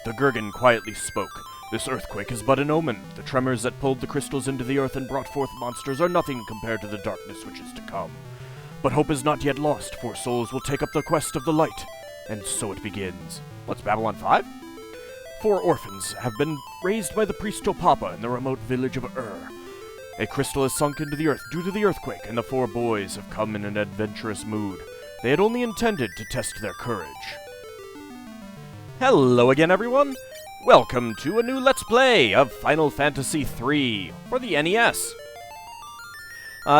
The Gurgan quietly spoke. This earthquake is but an omen. The tremors that pulled the crystals into the earth and brought forth monsters are nothing compared to the darkness which is to come. But hope is not yet lost, for souls will take up the quest of the light. And so it begins. What's Babylon 5? 4 orphans have been raised by the priest Topapa in the remote village of Ur. A crystal has sunk into the earth due to the earthquake, and the 4 boys have come in an adventurous mood. They had only intended to test their courage. Hello again, everyone! Welcome to a new Let's Play of Final Fantasy III for the NES.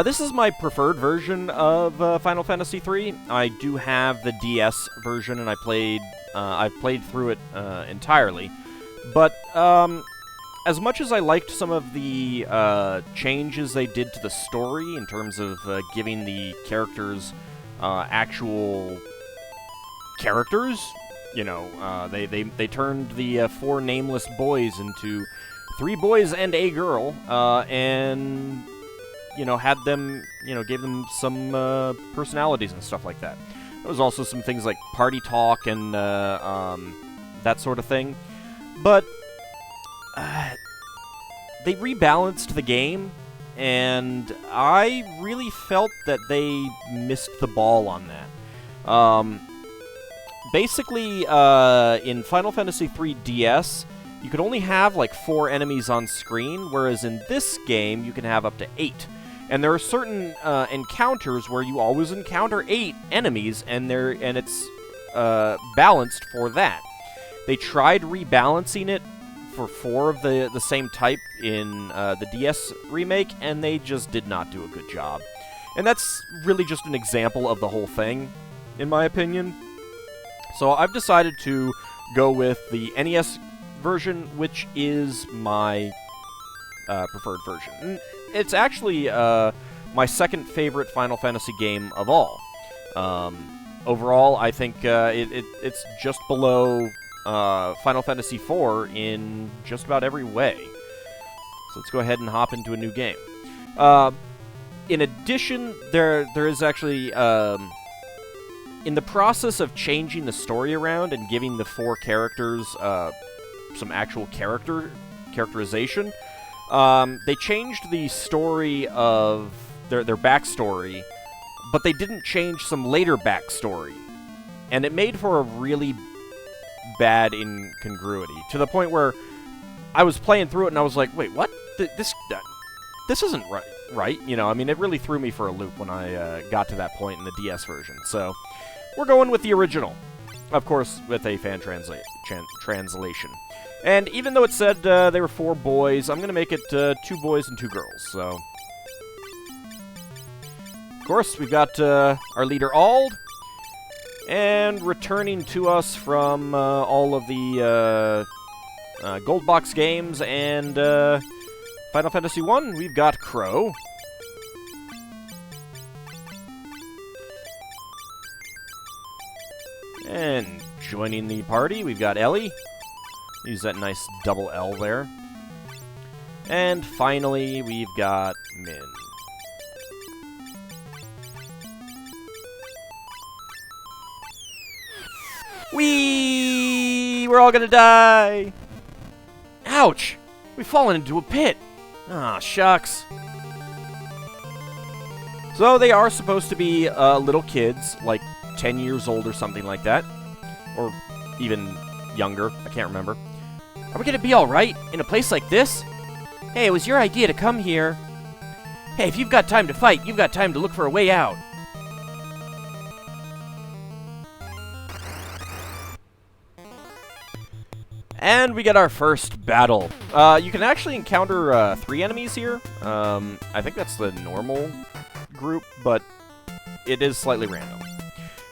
This is my preferred version of Final Fantasy III. I do have the DS version, and I've played through it entirely. But as much as I liked some of the changes they did to the story in terms of giving the characters actual characters, you know, they turned the 4 nameless boys into 3 boys and a girl, and you know, had them, you know, gave them some personalities and stuff like that. There was also some things like party talk and that sort of thing. But they rebalanced the game, and I really felt that they missed the ball on that. Basically, in Final Fantasy III DS, you could only have like 4 enemies on screen, whereas in this game, you can have up to 8. And there are certain encounters where you always encounter 8 enemies, and it's balanced for that. They tried rebalancing it for 4 of the same type in the DS remake, and they just did not do a good job. And that's really just an example of the whole thing, in my opinion. So I've decided to go with the NES version, which is my preferred version. It's actually my second favorite Final Fantasy game of all. Overall, I think it's just below Final Fantasy IV in just about every way. So let's go ahead and hop into a new game. In addition, there is actually, in the process of changing the story around and giving the 4 characters some actual characterization, they changed the story of their backstory, but they didn't change some later backstory. And it made for a really bad incongruity, to the point where I was playing through it and I was like, wait, what? This isn't right. You know, I mean, it really threw me for a loop when I got to that point in the DS version. So, we're going with the original. Of course, with a fan translation. And even though it said they were 4 boys, I'm going to make it 2 boys and 2 girls, so. Of course, we've got our leader, Auld. And returning to us from all of the Gold Box games and Final Fantasy I, we've got Crow. And joining the party, we've got Ellie. Use that nice double L there. And finally, we've got Min. Whee! We're all gonna die! Ouch! We've fallen into a pit! Ah, shucks. So they are supposed to be little kids, like 10 years old or something like that. Or even younger, I can't remember. Are we gonna be alright in a place like this? Hey, it was your idea to come here. Hey, if you've got time to fight, you've got time to look for a way out. And we get our first battle. You can actually encounter 3 enemies here. I think that's the normal group, but it is slightly random.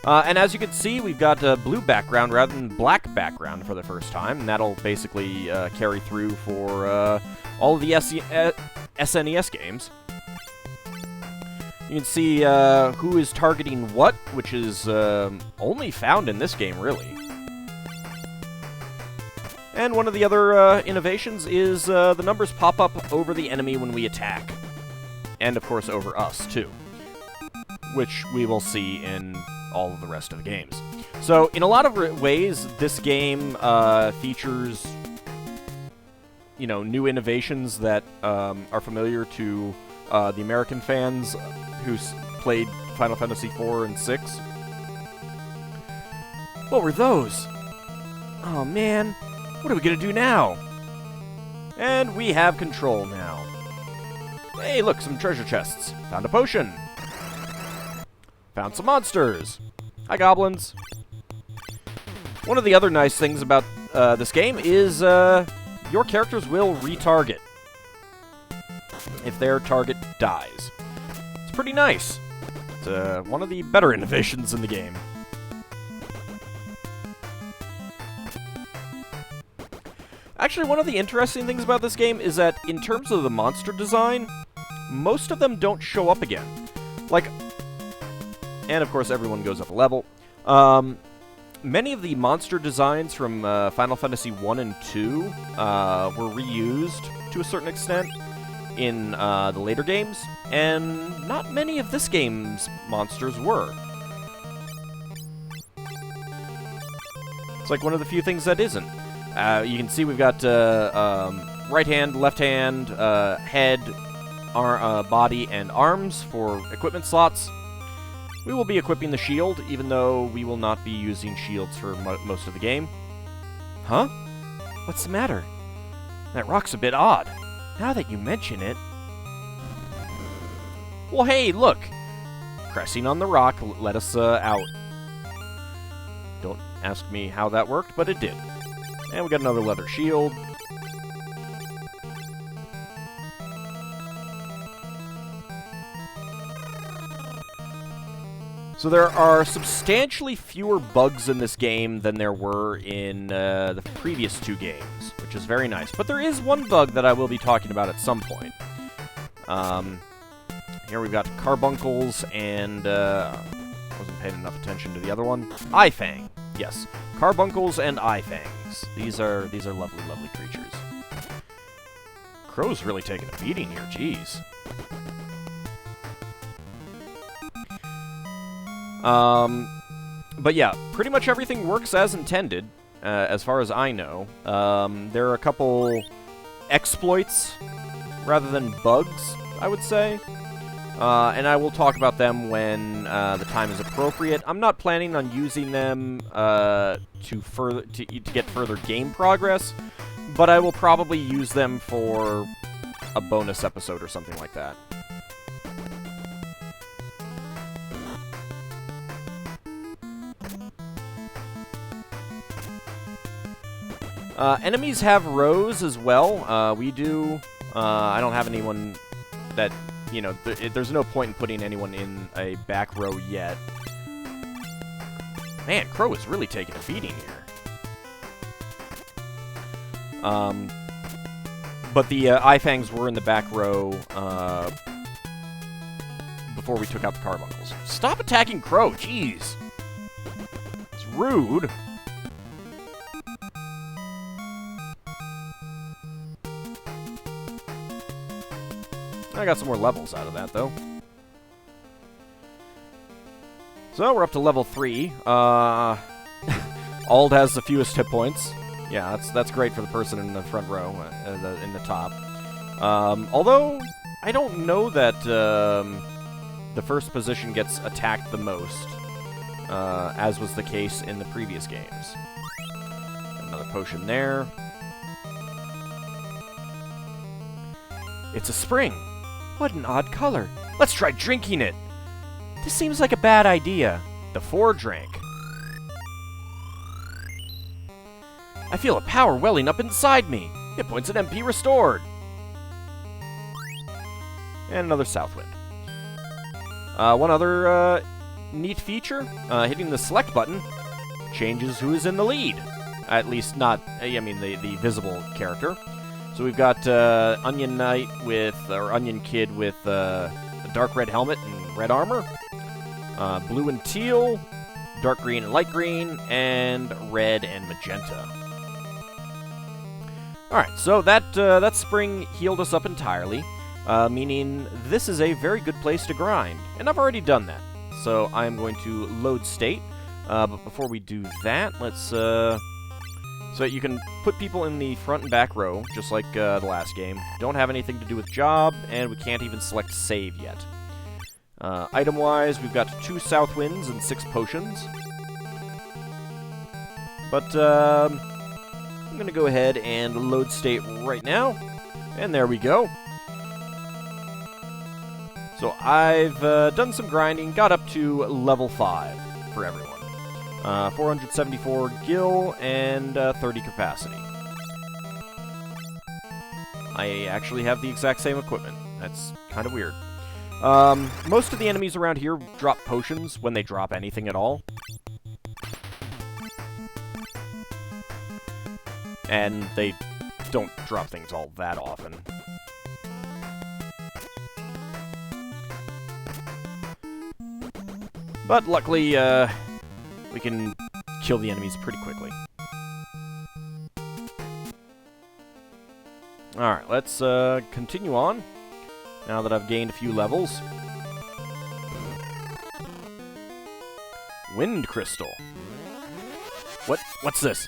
And as you can see, we've got a blue background rather than black background for the first time, and that'll basically carry through for all of the SNES games. You can see who is targeting what, which is only found in this game, really. And one of the other innovations is the numbers pop up over the enemy when we attack. And, of course, over us, too. Which we will see in all of the rest of the games. So, in a lot of ways, this game features, you know, new innovations that are familiar to the American fans who played Final Fantasy IV and VI. What were those? Oh man, what are we gonna do now? And we have control now. Hey, look, some treasure chests. Found a potion. Found some monsters. Hi, goblins. One of the other nice things about this game is your characters will retarget if their target dies. It's pretty nice. It's one of the better innovations in the game. Actually, one of the interesting things about this game is that in terms of the monster design, most of them don't show up again. Like, and of course everyone goes up a level. Many of the monster designs from Final Fantasy 1 and 2 were reused to a certain extent in the later games, and not many of this game's monsters were. It's like one of the few things that isn't. You can see we've got right hand, left hand, head, body, and arms for equipment slots. We will be equipping the shield, even though we will not be using shields for most of the game. Huh? What's the matter? That rock's a bit odd. Now that you mention it... Well, hey, look! Pressing on the rock let us out. Don't ask me how that worked, but it did. And we got another leather shield. So there are substantially fewer bugs in this game than there were in the previous two games, which is very nice. But there is one bug that I will be talking about at some point. Here we've got carbuncles and... I wasn't paying enough attention to the other one. Eye Fang. Yes. Carbuncles and Eye Fangs. These are lovely, lovely creatures. Crow's really taking a beating here, jeez. But yeah, pretty much everything works as intended, as far as I know. There are a couple exploits rather than bugs, I would say. And I will talk about them when the time is appropriate. I'm not planning on using them to get further game progress, but I will probably use them for a bonus episode or something like that. Enemies have rows as well. We do. I don't have anyone that... You know, there's no point in putting anyone in a back row yet. Man, Crow is really taking a beating here. But the Eye Fangs were in the back row before we took out the carbuncles. Stop attacking Crow, jeez! It's rude. I got some more levels out of that, though. So, we're up to level 3. Ald has the fewest hit points. Yeah, that's great for the person in the front row, in the top. Although, I don't know that the first position gets attacked the most, as was the case in the previous games. Another potion there. It's a spring. What an odd color. Let's try drinking it. This seems like a bad idea. The 4 drank. I feel a power welling up inside me. Hit points and MP restored. And another Southwind. One other neat feature. Hitting the select button changes who is in the lead. At least not, I mean, the visible character. So we've got Onion Knight or Onion Kid with a dark red helmet and red armor, blue and teal, dark green and light green, and red and magenta. Alright, so that spring healed us up entirely, meaning this is a very good place to grind, and I've already done that. So I'm going to load state. But before we do that, let's... So you can put people in the front and back row, just like the last game. Don't have anything to do with job, and we can't even select save yet. Item-wise, we've got 2 South Winds and 6 potions. But I'm going to go ahead and load state right now. And there we go. So I've done some grinding, got up to level 5 for everyone. 474 gil and 30 capacity. I actually have the exact same equipment. That's kind of weird. Most of the enemies around here drop potions when they drop anything at all. And they don't drop things all that often. But luckily, we can kill the enemies pretty quickly. Alright, let's continue on, now that I've gained a few levels. Wind Crystal. What's this?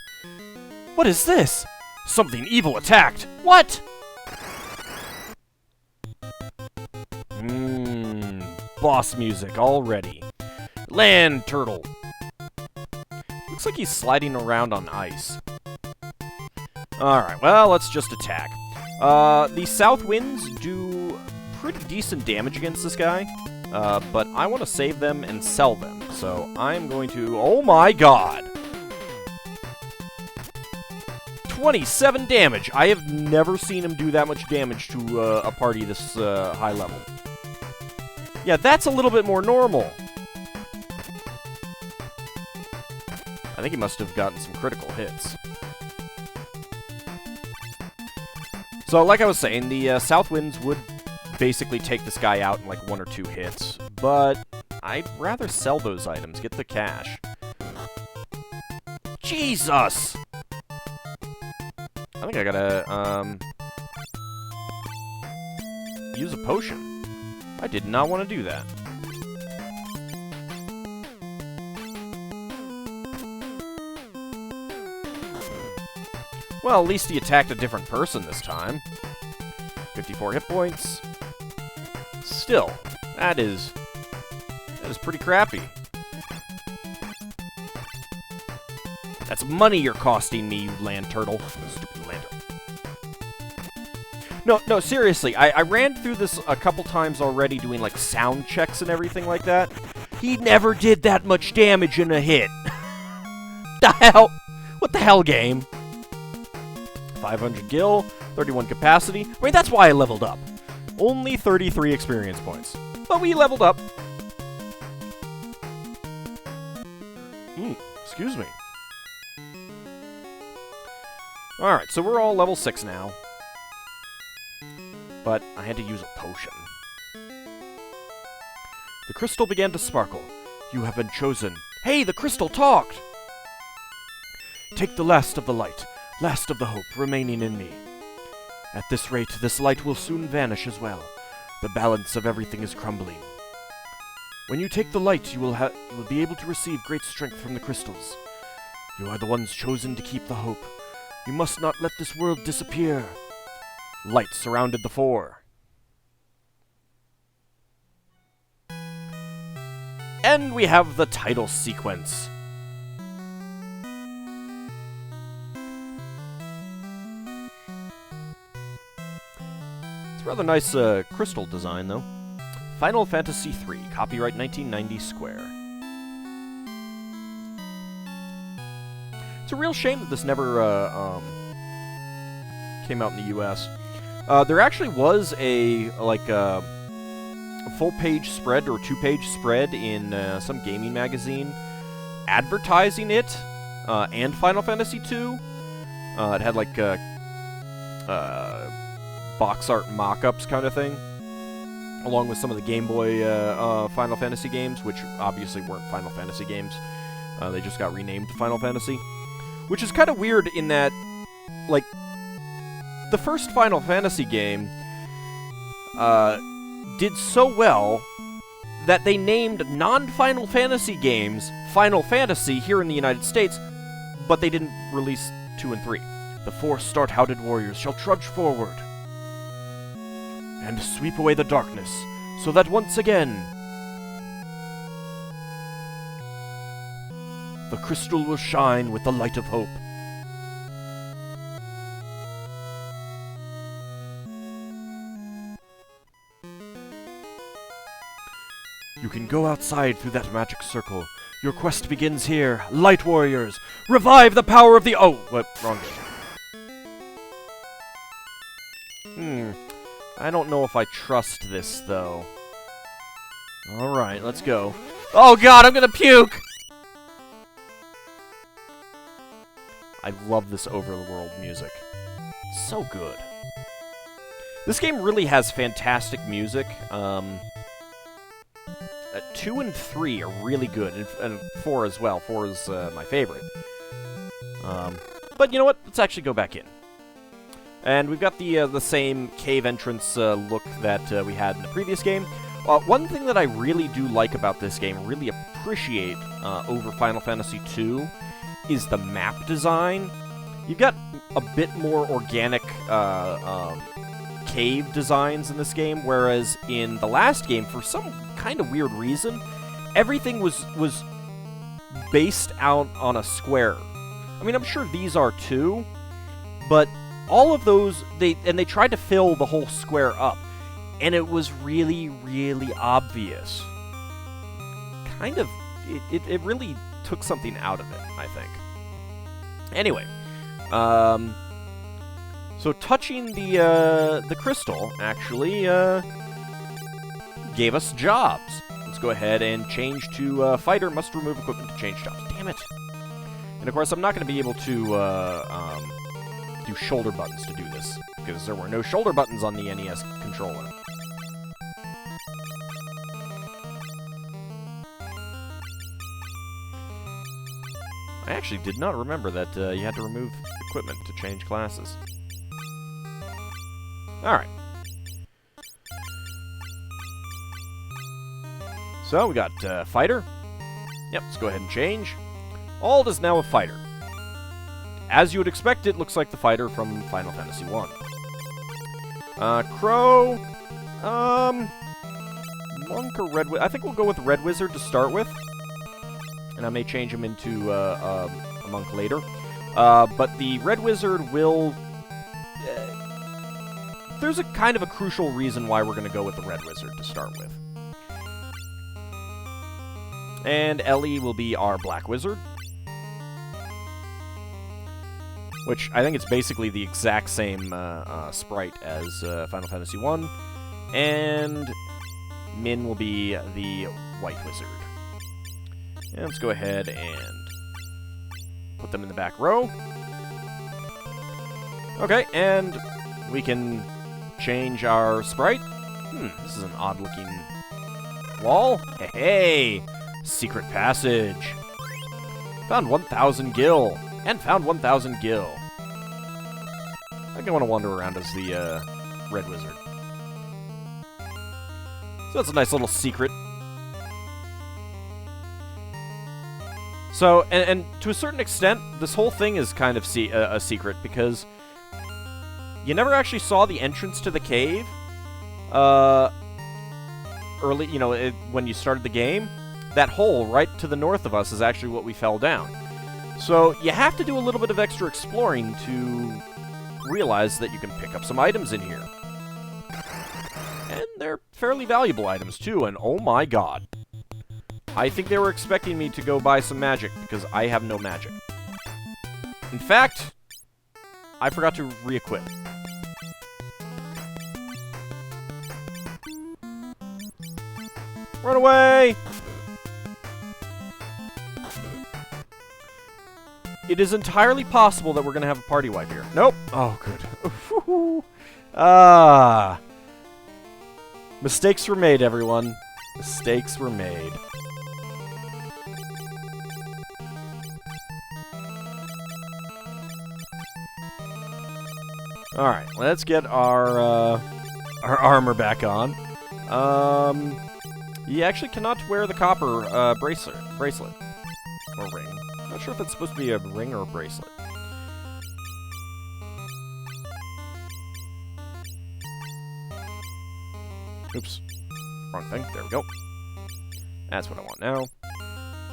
What is this? Something evil attacked! What? Boss music already. Land Turtle. Looks like he's sliding around on ice. Alright, well, let's just attack. The South Winds do pretty decent damage against this guy, but I want to save them and sell them, so I'm going to... Oh my god! 27 damage! I have never seen him do that much damage to a party this high level. Yeah, that's a little bit more normal. I think he must have gotten some critical hits. So, like I was saying, the South Winds would basically take this guy out in like 1 or 2 hits, but I'd rather sell those items, get the cash. Jesus! I think I gotta, use a potion. I did not want to do that. Well, at least he attacked a different person this time. 54 hit points. Still, that is pretty crappy. That's money you're costing me, you land turtle. Stupid land turtle. No, seriously, I ran through this a couple times already doing, like, sound checks and everything like that. He never did that much damage in a hit. The hell? What the hell, game? 500 gil, 31 capacity. I mean, that's why I leveled up. Only 33 experience points. But we leveled up. Excuse me. Alright, so we're all level 6 now. But I had to use a potion. The crystal began to sparkle. You have been chosen. Hey, the crystal talked! Take the last of the light, last of the hope remaining in me. At this rate, this light will soon vanish as well. The balance of everything is crumbling. When you take the light, you will be able to receive great strength from the crystals. You are the ones chosen to keep the hope. You must not let this world disappear. Light surrounded the four. And we have the title sequence. It's a rather nice crystal design, though. Final Fantasy III, copyright 1990 Square. It's a real shame that this never came out in the U.S. There actually was a full-page spread or 2-page spread in some gaming magazine advertising it and Final Fantasy II. It had like box art mock-ups kind of thing, along with some of the Game Boy Final Fantasy games, which obviously weren't Final Fantasy games. They just got renamed to Final Fantasy. Which is kind of weird in that, like, the first Final Fantasy game did so well that they named non-Final Fantasy games Final Fantasy here in the United States, but they didn't release 2 and 3. The 4 stout-houted warriors shall trudge forward and sweep away the darkness, so that once again the crystal will shine with the light of hope. You can go outside through that magic circle. Your quest begins here. Light warriors, revive the power of the— oh, what? Wrong game. I don't know if I trust this, though. Alright, let's go. Oh god, I'm gonna puke! I love this overworld music. It's so good. This game really has fantastic music. 2 and 3 are really good, and 4 as well. 4 is my favorite. But you know what? Let's actually go back in. And we've got the same cave entrance look that we had in the previous game. One thing that I really do like about this game, really appreciate over Final Fantasy II, is the map design. You've got a bit more organic cave designs in this game, whereas in the last game, for some kind of weird reason, everything was based out on a square. I mean, I'm sure these are too, but all of those, they tried to fill the whole square up, and it was really, really obvious. Kind of, it really took something out of it, I think. Anyway, so touching the crystal actually gave us jobs. Let's go ahead and change to fighter. Must remove equipment to change jobs. Damn it! And of course, I'm not going to be able to do shoulder buttons to do this, because there were no shoulder buttons on the NES controller. I actually did not remember that you had to remove equipment to change classes. Alright. So, we got fighter. Yep, let's go ahead and change. Ald is now a fighter. As you would expect, it looks like the fighter from Final Fantasy I. Crow. Monk or Red Wizard? I think we'll go with Red Wizard to start with. And I may change him into a monk later. But the Red Wizard will... there's a kind of a crucial reason why we're going to go with the Red Wizard to start with. And Ellie will be our Black Wizard. Which, I think it's basically the exact same sprite as Final Fantasy I. And Min will be the White Wizard. And let's go ahead and put them in the back row. Okay, and we can change our sprite. This is an odd-looking wall. Hey! Secret passage. Found 1,000 gil. And found 1,000 gil. I think I want to wander around as the Red Wizard. So that's a nice little secret. So, and to a certain extent, this whole thing is kind of a secret, because you never actually saw the entrance to the cave early, you know, when you started the game. That hole right to the north of us is actually what we fell down. So you have to do a little bit of extra exploring to realize that you can pick up some items in here. And they're fairly valuable items, too, and oh my god. I think they were expecting me to go buy some magic, because I have no magic. In fact, I forgot to re-equip. Run away! It is entirely possible that we're going to have a party wipe here. Nope. Oh, good. Mistakes were made, everyone. Mistakes were made. Alright, let's get our armor back on. You actually cannot wear the copper bracelet. Or ring. I'm not sure if it's supposed to be a ring or a bracelet. Oops. Wrong thing. There we go. That's what I want now.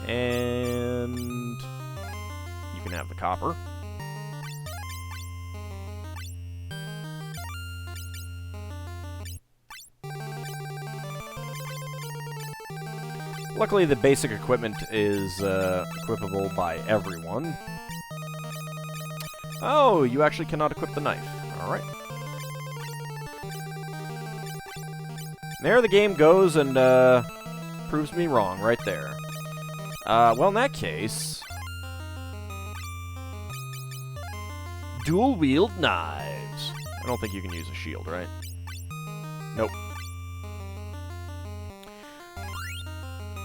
And you can have the copper. Luckily, the basic equipment is equipable by everyone. Oh, you actually cannot equip the knife. Alright. There the game goes and proves me wrong right there. Well, in that case... dual-wield knives. I don't think you can use a shield, right? Nope.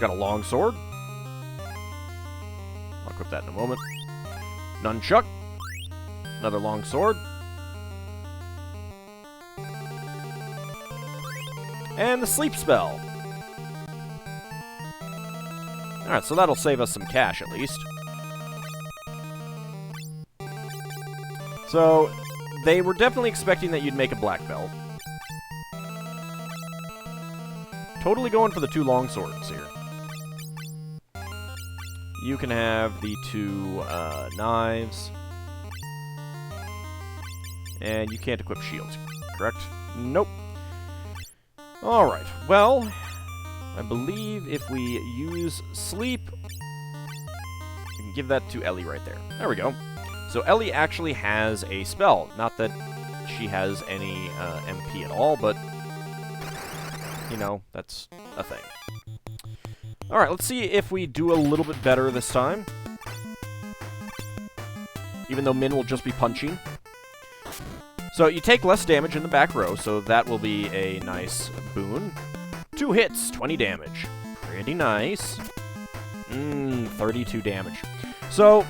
Got a long sword. I'll equip that in a moment. Nunchuck. Another long sword. And the sleep spell. Alright, so that'll save us some cash at least. So, they were definitely expecting that you'd make a black belt. Totally going for the 2 long swords here. You can have the 2 knives. And you can't equip shields, correct? Nope. Alright, well, I believe if we use sleep, we can give that to Ellie right there. There we go. So Ellie actually has a spell. Not that she has any MP at all, but, you know, that's a thing. Alright, let's see if we do a little bit better this time. Even though Min will just be punching. So you take less damage in the back row, so that will be a nice boon. 2 hits, 20 damage. Pretty nice. 32 damage. So,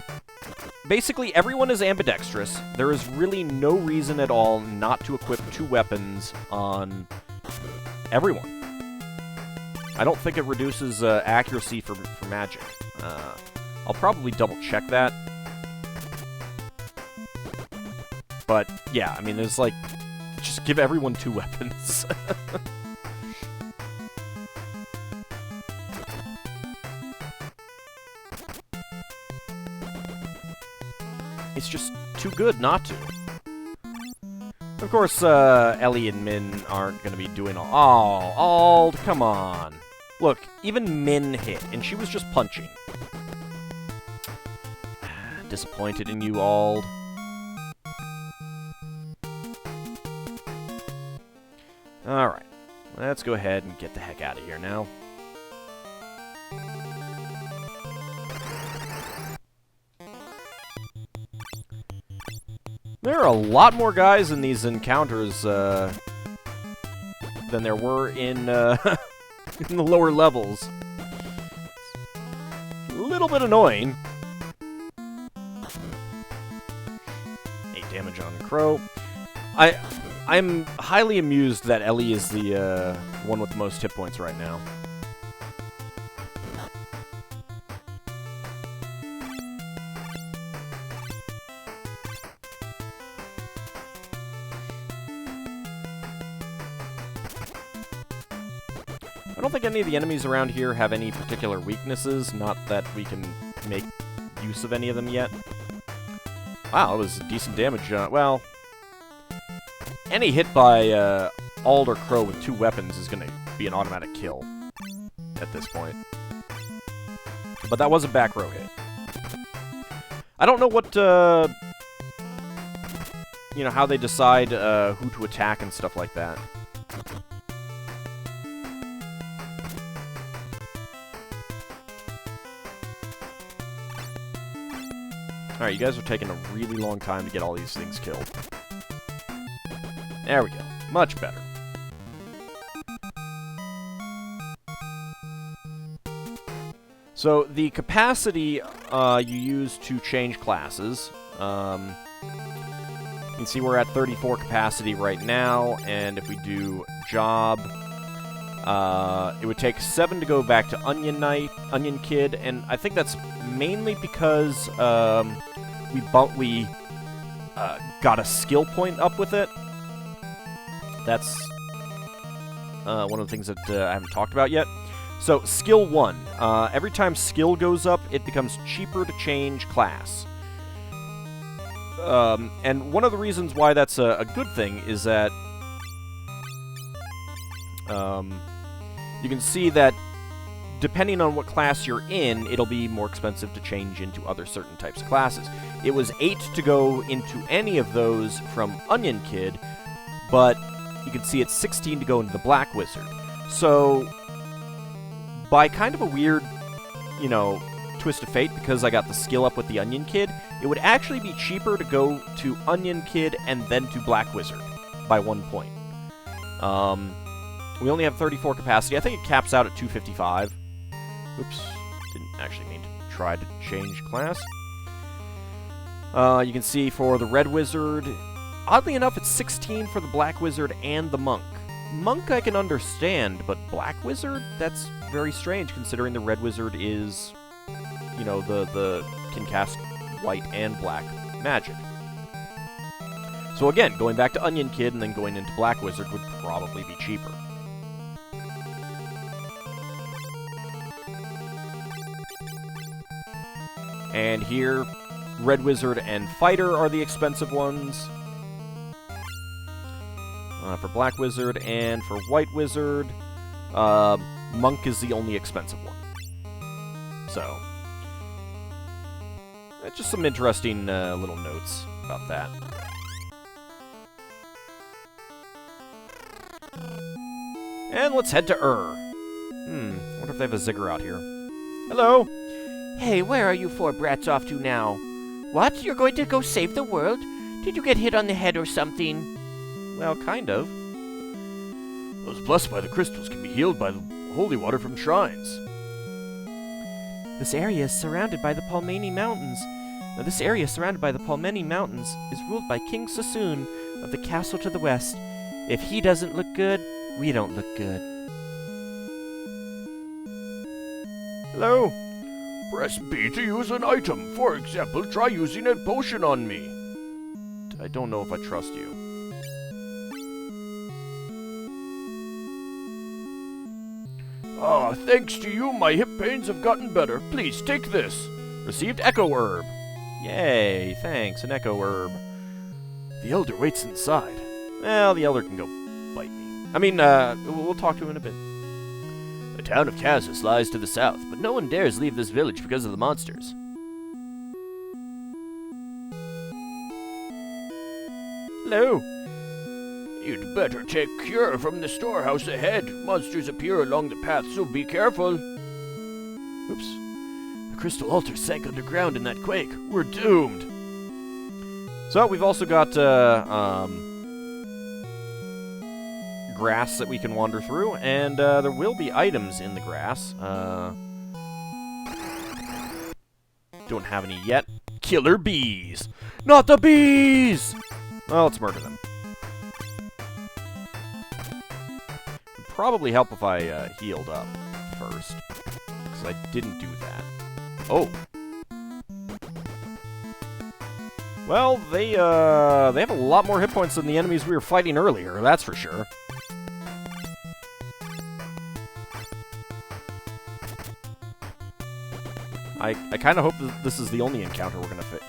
basically everyone is ambidextrous. There is really no reason at all not to equip 2 weapons on everyone. I don't think it reduces accuracy for magic. I'll probably double check that. But, yeah, I mean, there's like, just give everyone 2 weapons. It's just too good not to. Of course, Ellie and Min aren't going to be doing all... Oh, Ald, come on. Look, even Min hit, and she was just punching. Disappointed in you, Ald. Alright, let's go ahead and get the heck out of here now. There are a lot more guys in these encounters than there were in, in the lower levels. A little bit annoying. 8 damage on Crow. I'm highly amused that Ellie is the one with the most hit points right now. I don't think any of the enemies around here have any particular weaknesses, not that we can make use of any of them yet. Wow, it was decent damage. Well, any hit by Ald or Crow with 2 weapons is going to be an automatic kill at this point. But that was a back row hit. I don't know what, you know, how they decide who to attack and stuff like that. Alright, you guys are taking a really long time to get all these things killed. There we go. Much better. So, the capacity you use to change classes. You can see we're at 34 capacity right now, and if we do job, It would take 7 to go back to Onion Kid, and I think that's mainly because we got a skill point up with it. That's one of the things that I haven't talked about yet. So, Skill 1. Every time skill goes up, it becomes cheaper to change class. And one of the reasons why that's a good thing is that you can see that depending on what class you're in, it'll be more expensive to change into other certain types of classes. It was 8 to go into any of those from Onion Kid, but you can see it's 16 to go into the Black Wizard. So, by kind of a weird, twist of fate, because I got the skill up with the Onion Kid, it would actually be cheaper to go to Onion Kid and then to Black Wizard by 1 point. We only have 34 capacity. I think it caps out at 255. Oops. Didn't actually mean to try to change class. You can see for the Red Wizard, oddly enough, it's 16 for the Black Wizard and the Monk. Monk I can understand, but Black Wizard? That's very strange, considering the Red Wizard is, can cast white and black magic. So again, going back to Onion Kid and then going into Black Wizard would probably be cheaper. And here, Red Wizard and Fighter are the expensive ones. For Black Wizard and for White Wizard, Monk is the only expensive one. So, just some interesting little notes about that. And let's head to wonder if they have a Ziggurat out here. Hello! Hey, where are you four brats off to now? What? You're going to go save the world? Did you get hit on the head or something? Well, kind of. Those blessed by the crystals can be healed by the holy water from shrines. This area is surrounded by the Palmani Mountains. Now, this area surrounded by the Palmani Mountains is ruled by King Sassoon of the castle to the west. If he doesn't look good, we don't look good. Hello? Press B to use an item. For example, try using a potion on me. I don't know if I trust you. Ah, thanks to you, my hip pains have gotten better. Please, take this. Received Echo Herb. Yay, thanks, an Echo Herb. The Elder waits inside. Well, the Elder can go bite me. I mean, we'll talk to him in a bit. The town of Kazus lies to the south, but no one dares leave this village because of the monsters. Hello. You'd better take cure from the storehouse ahead. Monsters appear along the path, so be careful. Oops. The crystal altar sank underground in that quake. We're doomed. So we've also got grass that we can wander through, and there will be items in the grass. Don't have any yet. Killer bees! Not the bees! Well, let's murder them. It'd probably help if I healed up first, because I didn't do that. Oh. Well, they have a lot more hit points than the enemies we were fighting earlier, that's for sure. I kind of hope that this is the only encounter we're going to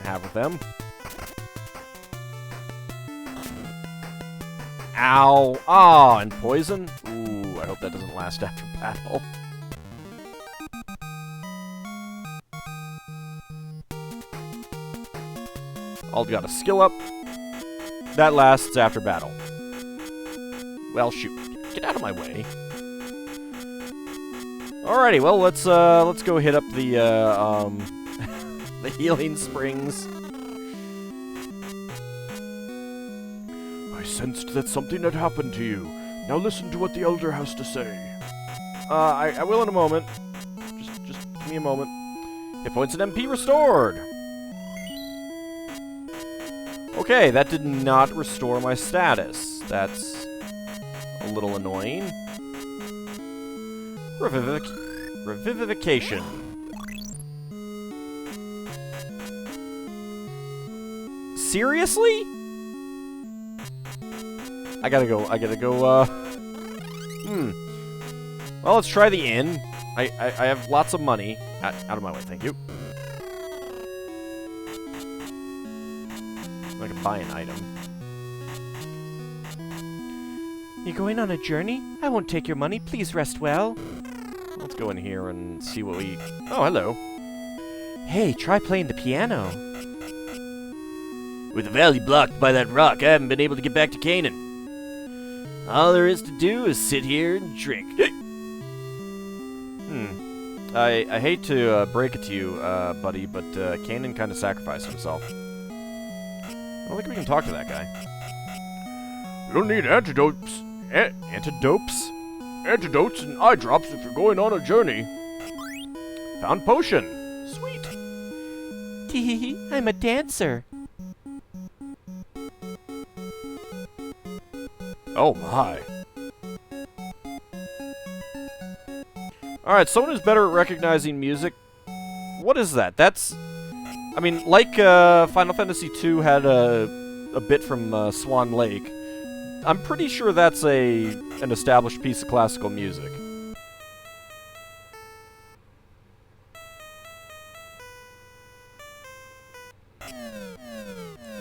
have with them. Ow. Ah, and poison? Ooh, I hope that doesn't last after battle. Ald got a skill up. That lasts after battle. Well, shoot. Get out of my way. Alrighty, well, let's go hit up the the healing springs. I sensed that something had happened to you. Now listen to what the Elder has to say. I will in a moment. Just give me a moment. Hit points and MP restored. Okay, that did not restore my status. That's a little annoying. Revivification. Seriously? I gotta go, Well, let's try the inn. I have lots of money. Out of my way, thank you. I can buy an item. You going on a journey? I won't take your money. Please rest well. Let's go in here and see what we... Oh, hello. Hey, try playing the piano. With the valley blocked by that rock, I haven't been able to get back to Canaan. All there is to do is sit here and drink. I hate to break it to you, buddy, but Kanan kind of sacrificed himself. I don't think we can talk to that guy. You'll need antidotes. Antidotes? Antidotes and eye drops if you're going on a journey. Found potion. Sweet. Tee, I'm a dancer. Oh my. Alright, someone who's better at recognizing music. What is that? That's... I mean, like Final Fantasy II had a bit from Swan Lake, I'm pretty sure that's an established piece of classical music.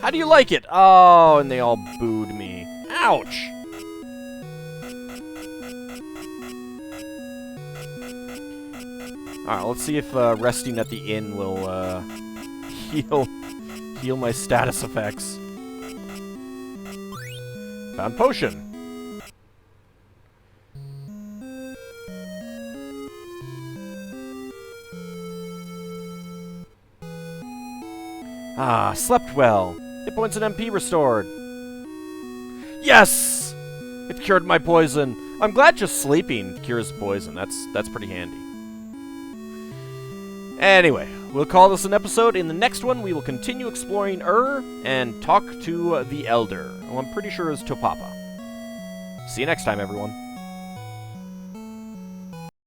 How do you like it? Oh, and they all booed me. Ouch! Alright, let's see if resting at the inn will heal my status effects. Found potion. Ah, slept well. Hit points and MP restored. Yes! It cured my poison. I'm glad just sleeping cures poison. That's pretty handy. Anyway, we'll call this an episode. In the next one, we will continue exploring and talk to the Elder, who I'm pretty sure is Topapa. See you next time, everyone.